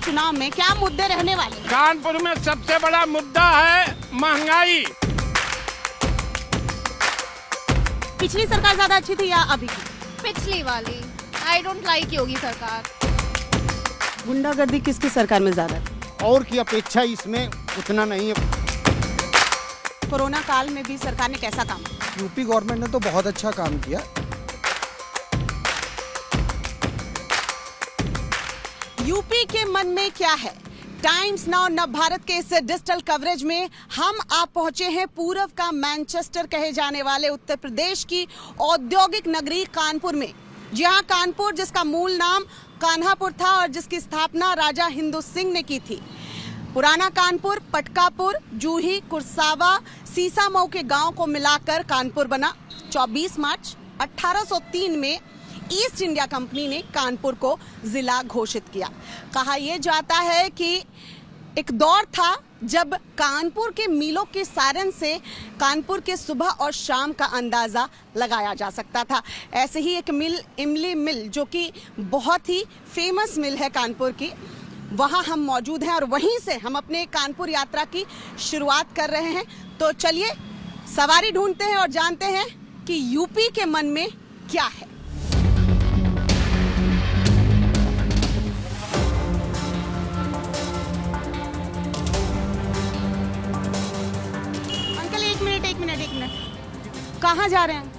चुनाव में क्या मुद्दे रहने वाले? कानपुर में सबसे बड़ा मुद्दा है महंगाई। पिछली सरकार ज्यादा अच्छी थी या अभी की? पिछली वाली। आई डोंट लाइक योगी सरकार। गुंडागर्दी किसकी सरकार में ज्यादा है? और की अपेक्षा इसमें उतना नहीं है। कोरोना काल में भी सरकार ने कैसा काम किया? यूपी गवर्नमेंट ने तो बहुत अच्छा काम किया। यूपी के मन में क्या है? टाइम्स नाउ नव भारत के इस डिजिटल कवरेज में हम आप पहुंचे हैं पूर्व का मैनचेस्टर कहे जाने वाले उत्तर प्रदेश की औद्योगिक नगरी कानपुर में। जी हाँ, कानपुर जिसका मूल नाम कान्हापुर था और जिसकी स्थापना राजा हिंदू सिंह ने की थी। पुराना कानपुर, पटकापुर, जूही, कुरसावा, सीसामऊ के गांव को मिलाकर कानपुर बना। 24 मार्च 1803 में ईस्ट इंडिया कंपनी ने कानपुर को जिला घोषित किया। कहा यह जाता है कि एक दौर था जब कानपुर के मिलों के सायरन से कानपुर के सुबह और शाम का अंदाजा लगाया जा सकता था। ऐसे ही एक मिल, इमली मिल, जो कि बहुत ही फेमस मिल है कानपुर की, वहां हम मौजूद हैं और वहीं से हम अपने कानपुर यात्रा की शुरुआत कर रहे हैं। तो चलिए सवारी ढूंढते हैं और जानते हैं कि यूपी के मन में क्या है। अंकल एक मिनट कहाँ जा रहे हैं?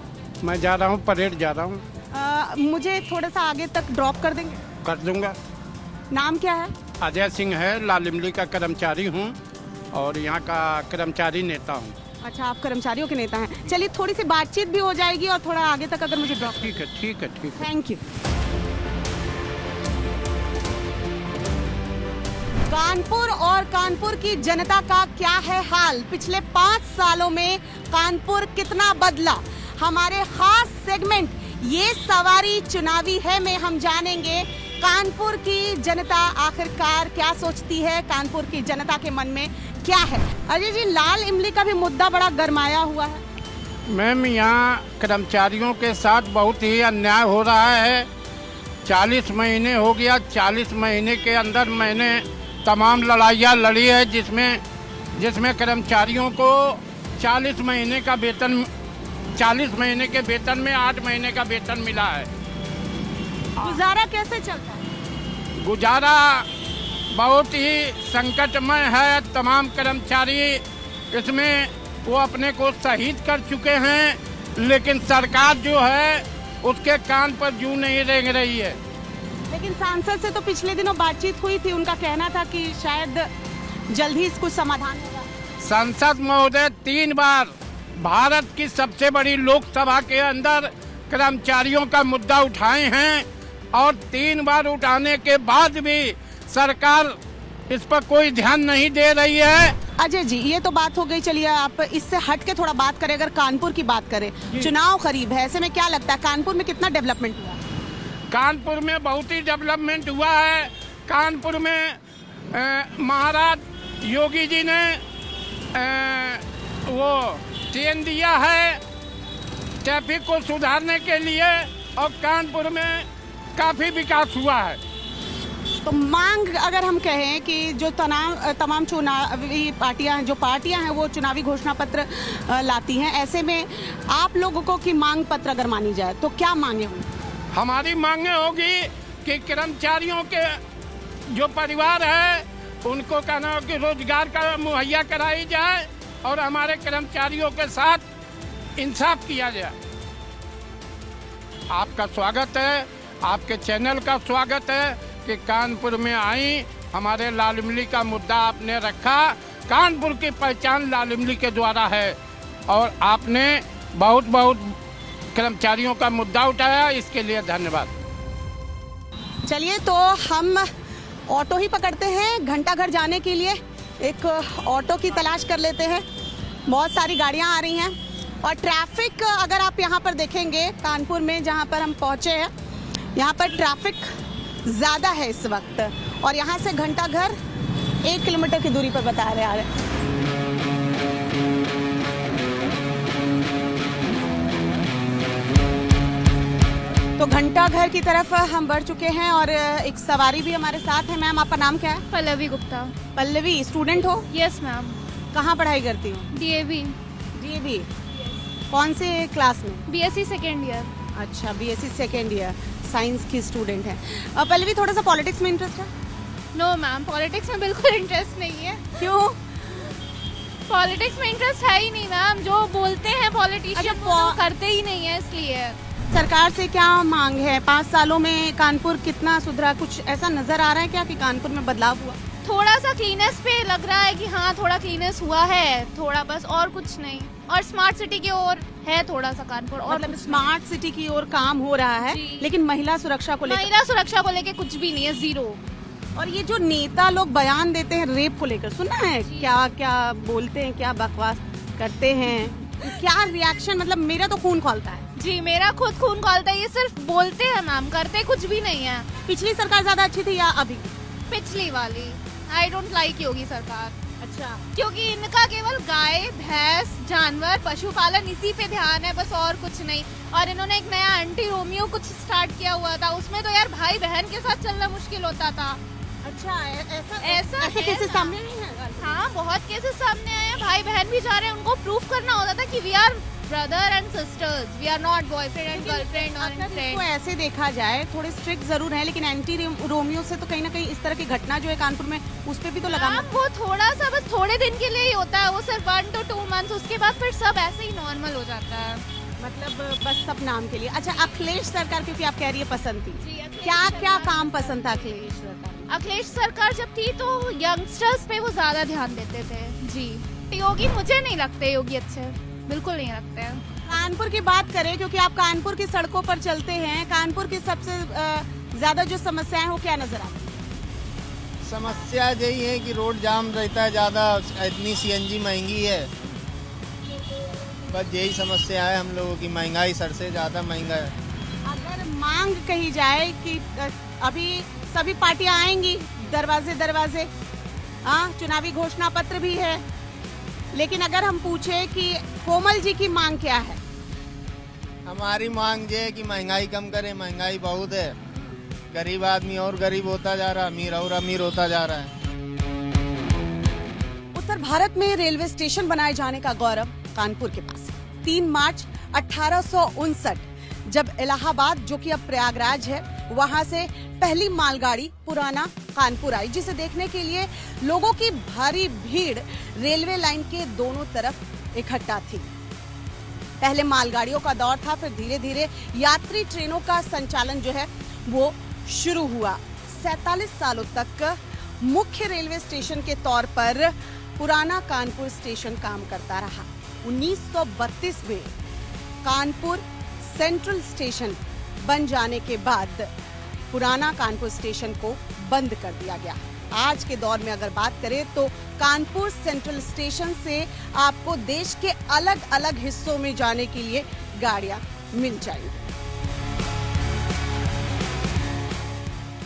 मैं जा रहा हूँ, परेड जा रहा हूँ। मुझे थोड़ा सा आगे तक ड्रॉप कर देंगे? कर दूंगा। नाम क्या है? अजय सिंह है, लाल इमली का कर्मचारी हूँ और यहाँ का कर्मचारी नेता हूँ। अच्छा, आप कर्मचारियों के नेता हैं। चलिए थोड़ी सी बातचीत भी हो जाएगी और थोड़ा आगे तक अगर मुझे ड्रॉप। ठीक है। Thank you. कानपुर और कानपुर की जनता का क्या है हाल? पिछले 5 सालों में कानपुर कितना बदला? हमारे खास सेगमेंट ये सवारी चुनावी है में हम जानेंगे कानपुर की जनता आखिरकार क्या सोचती है, कानपुर की जनता के मन में क्या है। अजय जी, लाल इमली का भी मुद्दा बड़ा गरमाया हुआ है। मैम, यहाँ कर्मचारियों के साथ बहुत ही अन्याय हो रहा है। 40 महीने हो गया। 40 महीने के अंदर मैंने तमाम लड़ाइयाँ लड़ी है, जिसमें कर्मचारियों को 40 महीने का वेतन, 40 महीने के वेतन में 8 महीने का वेतन मिला है। गुजारा कैसे चलता है? गुजारा बहुत ही संकटमय है। तमाम कर्मचारी इसमें वो अपने को शहीद कर चुके हैं, लेकिन सरकार जो है उसके कान पर जूं नहीं रेंग रही है। लेकिन सांसद से तो पिछले दिनों बातचीत हुई थी, उनका कहना था कि शायद जल्द ही इसको समाधान होगा। सांसद महोदय 3 बार भारत की सबसे बड़ी लोकसभा के अंदर कर्मचारियों का मुद्दा उठाए हैं और 3 बार उठाने के बाद भी सरकार इस पर कोई ध्यान नहीं दे रही है। अजय जी, ये तो बात हो गई। चलिए आप इससे हट के थोड़ा बात करें। अगर कानपुर की बात करें, चुनाव करीब है, ऐसे में क्या लगता है कानपुर में कितना डेवलपमेंट हुआ? कानपुर में बहुत ही डेवलपमेंट हुआ है। कानपुर में महाराज योगी जी ने वो ट्रेन दिया है ट्रैफिक को सुधारने के लिए और कानपुर में काफ़ी विकास हुआ है। तो मांग अगर हम कहें कि जो तमाम चुनावी पार्टियां हैं वो चुनावी घोषणा पत्र लाती हैं, ऐसे में आप लोगों को की मांग पत्र अगर मानी जाए तो क्या मांगे होंगी? हमारी मांगे होगी कि कर्मचारियों के जो परिवार है उनको कहना हो कि रोजगार का मुहैया कराई जाए और हमारे कर्मचारियों के साथ इंसाफ किया जाए। आपका स्वागत है, आपके चैनल का स्वागत है कि कानपुर में आई, हमारे लाल इमली का मुद्दा आपने रखा। कानपुर की पहचान लाल इमली के द्वारा है और आपने बहुत कर्मचारियों का मुद्दा उठाया, इसके लिए धन्यवाद। चलिए तो हम ऑटो ही पकड़ते हैं घंटाघर जाने के लिए। एक ऑटो की तलाश कर लेते हैं। बहुत सारी गाड़ियां आ रही हैं और ट्रैफिक अगर आप यहां पर देखेंगे कानपुर में जहां पर हम पहुंचे हैं, यहां पर ट्रैफिक ज़्यादा है इस वक्त और यहां से घंटाघर 1 किलोमीटर की दूरी पर बता रहे हैं। तो घंटा घर की तरफ हम बढ़ चुके हैं और एक सवारी भी हमारे साथ है। मैम, आपका नाम क्या है? पल्लवी गुप्ता। पल्लवी, स्टूडेंट हो? Yes ma'am. कहाँ पढ़ाई करती हो? डीएवी। डीएवी। कौन से क्लास में? BSc second year. अच्छा, बीएससी सेकेंड ईयर, साइंस की स्टूडेंट है। पल्लवी, थोड़ा सा पॉलिटिक्स में इंटरेस्ट है? नो मैम, पॉलिटिक्स में बिल्कुल इंटरेस्ट नहीं है। क्यों? पॉलिटिक्स में इंटरेस्ट है ही नहीं मैम। जो बोलते हैं पॉलिटिशियन अच्छा, वो करते ही नहीं है, इसलिए। सरकार से क्या मांग है? 5 सालों में कानपुर कितना सुधरा? कुछ ऐसा नजर आ रहा है क्या कि कानपुर में बदलाव हुआ? थोड़ा सा क्लीनेस पे लग रहा है कि हाँ थोड़ा क्लीनेस हुआ है, थोड़ा बस, और कुछ नहीं। और स्मार्ट सिटी की ओर है थोड़ा सा कानपुर, और मतलब स्मार्ट सिटी की ओर काम हो रहा है, जी। लेकिन महिला सुरक्षा को लेकर, महिला सुरक्षा को लेके कुछ भी नहीं है, जीरो। और ये जो नेता लोग बयान देते हैं रेप को लेकर, सुना है क्या क्या बोलते हैं, क्या बकवास करते हैं, क्या रिएक्शन? मतलब मेरा तो खून खौलता है। जी, मेरा खुद खून खौलता है। ये सिर्फ बोलते हैं मैम, करते कुछ भी नहीं है। पिछली सरकार ज्यादा अच्छी थी या अभी? पिछली वाली। आई डोंट लाइक योगी सरकार। अच्छा, क्योंकि इनका केवल गाय भैंस जानवर पशुपालन इसी पे ध्यान है, बस और कुछ नहीं। और इन्होंने एक नया एंटी रोमियो कुछ स्टार्ट किया हुआ था, उसमें तो यार भाई बहन के साथ चलना मुश्किल होता था। अच्छा, ऐसा ऐसे है केसेस ना। सामने नहीं है? हाँ, बहुत केसेस सामने आए हैं। भाई बहन भी जा रहे हैं, उनको प्रूफ करना होता था कि we are brother and sisters, we are not boyfriend and girlfriend और अगर फ्रेंड। इसको ऐसे देखा जाए, थोड़े स्ट्रिक्ट जरूर है, लेकिन एंटी रोमियो से तो कहीं ना कहीं इस तरह की घटना जो है कानपुर में, उस पे भी तो लगाना। वो थोड़ा सा बस थोड़े दिन के लिए ही होता है, वो सिर्फ 1 to 2 मंथ्स, उसके बाद फिर सब ऐसे ही नॉर्मल हो जाता है। मतलब बस सब नाम के लिए। अच्छा, अखिलेश सरकार, क्योंकि आप कह रही है पसंद थी, जी, अखिलेश क्या क्या सरकार- काम पसंद था अखिलेश सरकार? अखिलेश सरकार जब थी तो यंगस्टर्स पे वो ज्यादा ध्यान देते थे। जी, योगी मुझे नहीं लगते योगी अच्छे, बिल्कुल नहीं लगते हैं। कानपुर की बात करें, क्योंकि आप कानपुर की सड़कों पर चलते हैं, कानपुर की सबसे ज्यादा जो समस्याएं हो क्या नजर आती है? समस्या यही है कि रोड जाम रहता है ज़्यादा, इतनी सीएनजी महंगी है, बस यही समस्या है हम लोगों की। महंगाई सर से ज़्यादा महंगा है। अगर मांग कही जाए कि अभी सभी पार्टियां आएंगी दरवाजे दरवाजे, हाँ, चुनावी घोषणा पत्र भी है, लेकिन अगर हम पूछे कि कोमल जी की मांग क्या है? हमारी मांग ये है कि महंगाई कम करे, महंगाई बहुत है, गरीब आदमी और गरीब होता जा रहा है, अमीर और अमीर होता जा रहा है। उत्तर भारत में रेलवे स्टेशन बनाए जाने का गौरव कानपुर के पास है। 3 मार्च 1859 जब इलाहाबाद, जो कि अब प्रयागराज है, वहां से पहली मालगाड़ी पुराना कानपुर आई, जिसे देखने के लिए लोगों की भारी भीड़ रेलवे लाइन के दोनों तरफ इकट्ठा थी। पहले मालगाड़ियों का दौर था, फिर धीरे धीरे यात्री ट्रेनों का संचालन जो है वो शुरू हुआ। 47 सालों तक मुख्य रेलवे स्टेशन के तौर पर पुराना कानपुर स्टेशन काम करता रहा। 1932 में कानपुर सेंट्रल स्टेशन बन जाने के बाद पुराना कानपुर स्टेशन को बंद कर दिया गया। आज के दौर में अगर बात करें तो कानपुर सेंट्रल स्टेशन से आपको देश के अलग अलग हिस्सों में जाने के लिए गाड़ियां मिल जाएंगी।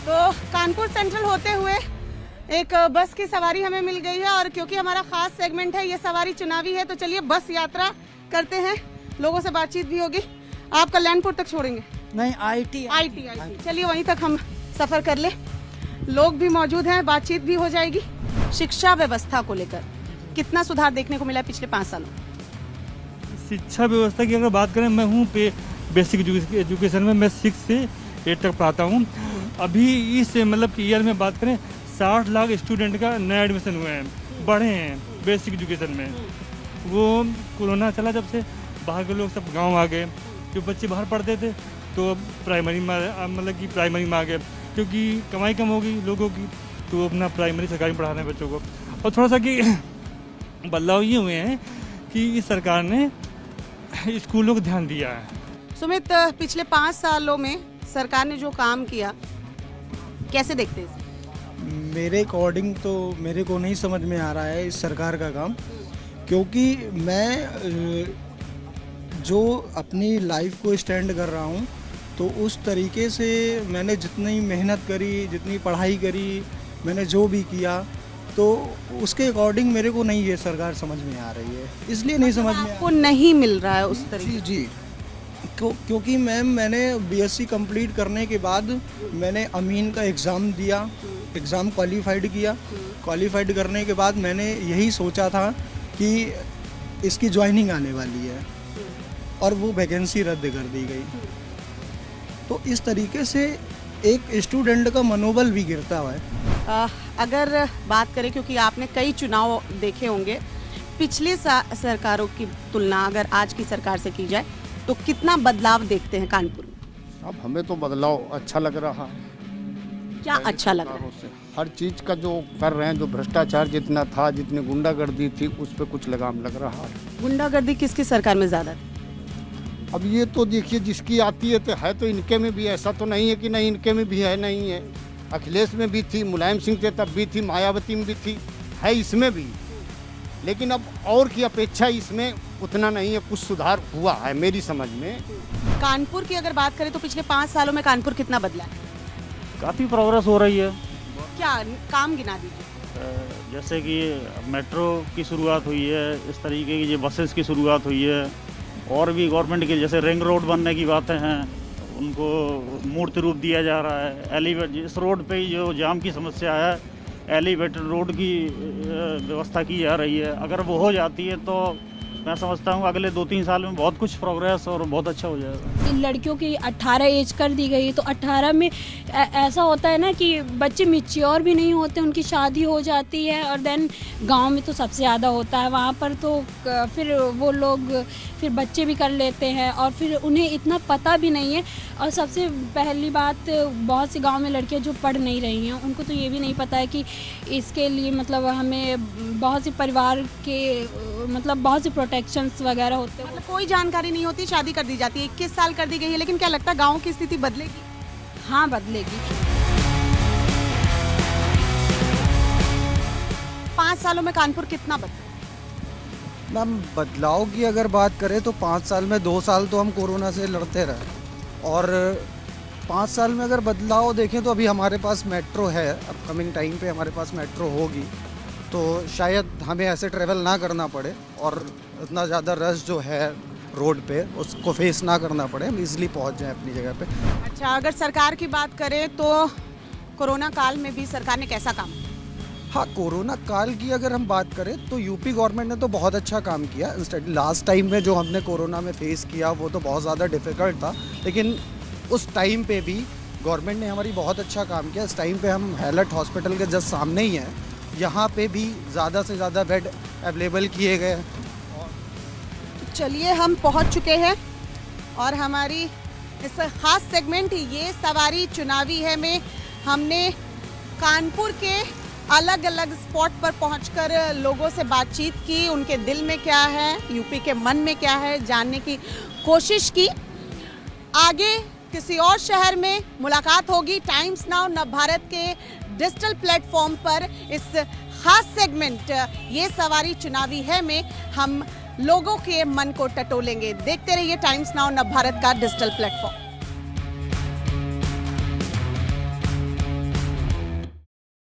तो कानपुर सेंट्रल होते हुए एक बस की सवारी हमें मिल गई है, और क्योंकि हमारा खास सेगमेंट है, ये सवारी चुनावी है, तो चलिए बस यात्रा करते हैं, लोगों से बातचीत भी होगी। आप कल्याणपुर तक छोड़ेंगे? नहीं, आईटी। चलिए वहीं तक हम सफर कर ले, लोग भी मौजूद हैं, बातचीत भी हो जाएगी। शिक्षा व्यवस्था को लेकर कितना सुधार देखने को मिला है पिछले 5 सालों? शिक्षा व्यवस्था की अगर बात करें, मैं हूँ बेसिक एजुकेशन में, मैं 6 से 8 तक पढ़ाता हूँ। अभी इस मतलब कि ईयर में बात करें, 60 लाख स्टूडेंट का नया एडमिशन हुए हैं, बढ़े हैं बेसिक एजुकेशन में। वो कोरोना चला जब से, बाहर के लोग सब गांव आ गए, जो बच्चे बाहर पढ़ते थे तो अब प्राइमरी में, मतलब कि प्राइमरी में आ गए, क्योंकि कमाई कम हो गई लोगों की, तो अपना प्राइमरी सरकारी में पढ़ा रहे हैं बच्चों को। और थोड़ा सा कि बदलाव ये हुए हैं कि इस सरकार ने स्कूलों को ध्यान दिया है। सुमित, पिछले 5 सालों में सरकार ने जो काम किया, कैसे देखते हैं? मेरे अकॉर्डिंग तो मेरे को नहीं समझ में आ रहा है इस सरकार का काम, क्योंकि मैं जो अपनी लाइफ को स्टैंड कर रहा हूँ, तो उस तरीके से मैंने जितनी मेहनत करी, जितनी पढ़ाई करी, मैंने जो भी किया, तो उसके अकॉर्डिंग मेरे को नहीं ये सरकार समझ में आ रही है, इसलिए नहीं समझ में आपको नहीं मिल रहा है उस तरीके? जी जी, क्योंकि मैम मैंने बीएससी कंप्लीट करने के बाद मैंने अमीन का एग्ज़ाम दिया, एग्ज़ाम क्वालिफाइड किया। क्वालिफाइड करने के बाद मैंने यही सोचा था कि इसकी ज्वाइनिंग आने वाली है और वो वैकेंसी रद्द कर दी गई। तो इस तरीके से एक स्टूडेंट का मनोबल भी गिरता है। अगर बात करें, क्योंकि आपने कई चुनाव देखे होंगे, पिछले सरकारों की तुलना अगर आज की सरकार से की जाए तो कितना बदलाव देखते हैं कानपुर में? अब हमें तो बदलाव अच्छा लग रहा है। क्या अच्छा लग रहा है? से हर चीज़ का जो कर रहे हैं, जो भ्रष्टाचार जितना था, जितनी गुंडागर्दी थी, उस पर कुछ लगाम लग रहा है। गुंडागर्दी किसकी सरकार में ज़्यादा थी? अब ये तो देखिए, जिसकी आती है तो इनके में भी, ऐसा तो नहीं है कि नहीं इनके में भी है, नहीं है। अखिलेश में भी थी, मुलायम सिंह थे तब भी थी, मायावती में भी थी, है इसमें भी। लेकिन अब और की अपेक्षा इसमें उतना नहीं है, कुछ सुधार हुआ है मेरी समझ में। कानपुर की अगर बात करें तो पिछले 5 सालों में कानपुर कितना बदला है? काफ़ी प्रोग्रेस हो रही है। क्या काम गिना दीजिए। जैसे कि मेट्रो की शुरुआत हुई है, इस तरीके की जो बसेस की शुरुआत हुई है, और भी गवर्नमेंट के जैसे रिंग रोड बनने की बातें हैं, उनको मूर्त रूप दिया जा रहा है। एलिवेट, इस रोड पे जो जाम की समस्या है, एलिवेटेड रोड की व्यवस्था की जा रही है। अगर वो हो जाती है तो मैं समझता हूँ अगले 2-3 साल में बहुत कुछ प्रोग्रेस और बहुत अच्छा हो जाएगा। इन लड़कियों की 18 एज कर दी गई, तो 18 में ऐसा होता है ना कि बच्चे मैच्योर भी नहीं होते, उनकी शादी हो जाती है। और देन गांव में तो सबसे ज़्यादा होता है, वहाँ पर तो फिर वो लोग फिर बच्चे भी कर लेते हैं और फिर उन्हें इतना पता भी नहीं है। और सबसे पहली बात, बहुत से गांव में लड़कियां जो पढ़ नहीं रही हैं, उनको तो ये भी नहीं पता है कि इसके लिए मतलब हमें बहुत से परिवार के मतलब बहुत से प्रोटेक्शंस वगैरह होते हैं। मतलब कोई जानकारी नहीं होती, शादी कर दी जाती है। 21 साल कर दी गई है, लेकिन क्या लगता है गाँव की स्थिति बदलेगी? हाँ, बदलेगी। 5 सालों में कानपुर कितना बदला? मैम बदलाव की अगर बात करें तो 5 साल में 2 साल तो हम कोरोना से लड़ते रहे, और 5 साल में अगर बदलाव देखें तो अभी हमारे पास मेट्रो है। अपकमिंग टाइम पे हमारे पास मेट्रो होगी तो शायद हमें ऐसे ट्रैवल ना करना पड़े और इतना ज़्यादा रश जो है रोड पे उसको फेस ना करना पड़े, हम इजीली पहुंच जाएं अपनी जगह पे। अच्छा, अगर सरकार की बात करें तो कोरोना काल में भी सरकार ने कैसा काम किया? हाँ, कोरोना काल की अगर हम बात करें तो यूपी गवर्नमेंट ने तो बहुत अच्छा काम किया। इंस्टेंट लास्ट टाइम में जो हमने कोरोना में फेस किया वो तो बहुत ज़्यादा डिफ़िकल्ट था, लेकिन उस टाइम पे भी गवर्नमेंट ने हमारी बहुत अच्छा काम किया। इस टाइम पे हम हैलट हॉस्पिटल के जस्ट सामने ही हैं, यहाँ पे भी ज़्यादा से ज़्यादा बेड अवेलेबल किए गए। चलिए, हम पहुंच चुके हैं और हमारी इस खास सेगमेंट ये सवारी चुनावी है में हमने कानपुर के अलग अलग स्पॉट पर पहुंचकर लोगों से बातचीत की, उनके दिल में क्या है, यूपी के मन में क्या है, जानने की कोशिश की। आगे किसी और शहर में मुलाकात होगी टाइम्स नाउ नवभारत के डिजिटल प्लेटफॉर्म पर। इस खास सेगमेंट ये सवारी चुनावी है में हम लोगों के मन को टटोलेंगे। देखते रहिए टाइम्स नाउ नवभारत का डिजिटल प्लेटफॉर्म।